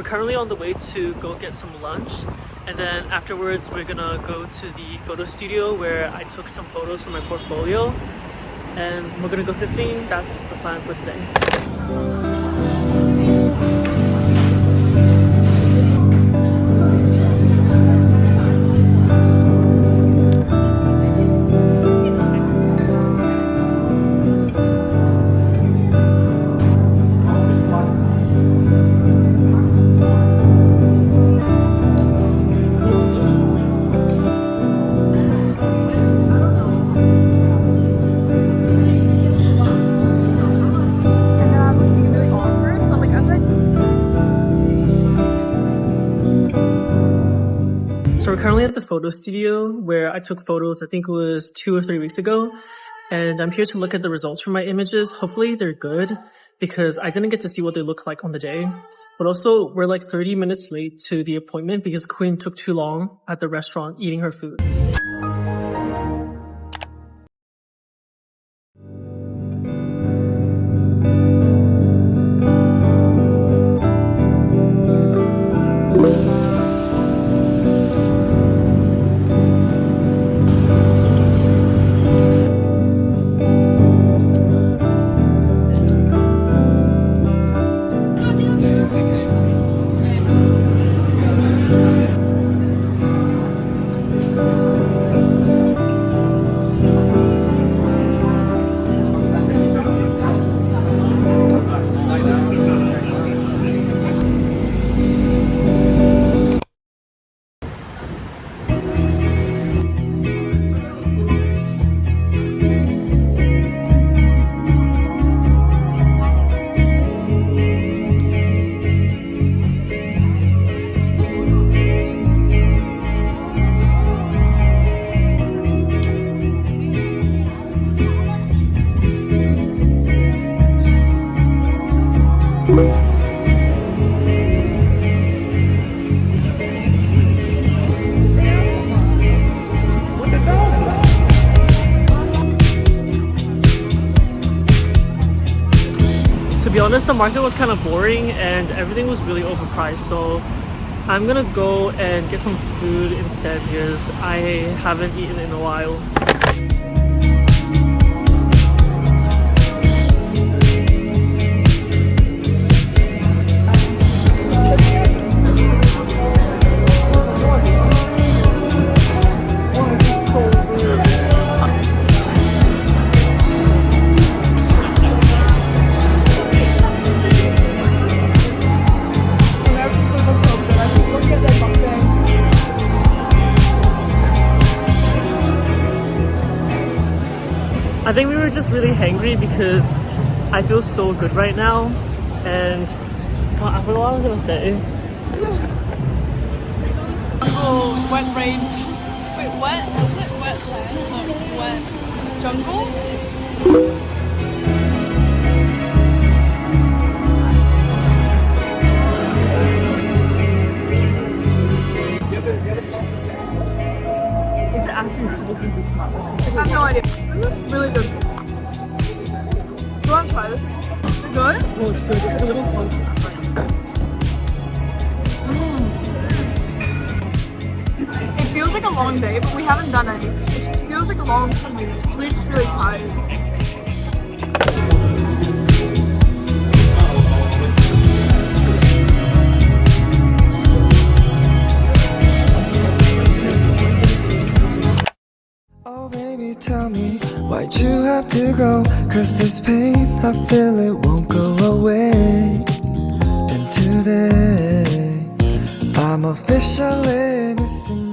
Currently on the way to go get some lunch, and then afterwards we're gonna go to the photo studio where I took some photos for my portfolio, and we're gonna go thrifting. That's the plan for today. So we're currently at the photo studio where I took photos, I think it was 2 or 3 weeks ago. And I'm here to look at the results from my images. Hopefully they're good because I didn't get to see what they look like on the day. But also we're like 30 minutes late to the appointment because Quinn took too long at the restaurant eating her food. To be honest, the market was kind of boring and everything was really overpriced, so I'm gonna go and get some food instead because I haven't eaten in a while. I think we were just really hangry because I feel so good right now, and I forgot what I was gonna say. Oh, wet range. Wait, what? Was it wetland? No, wet jungle? Is it actually supposed to be this much? I have no idea. This is really good. Do you want to try this? Is it good? Oh, it's good. It's like a little salty. It feels like a long day, but we haven't done anything. It feels like a long week. We're just really tired. Oh baby, tell me, why'd you have to go? 'Cause this pain, I feel it won't go away. And today, I'm officially missing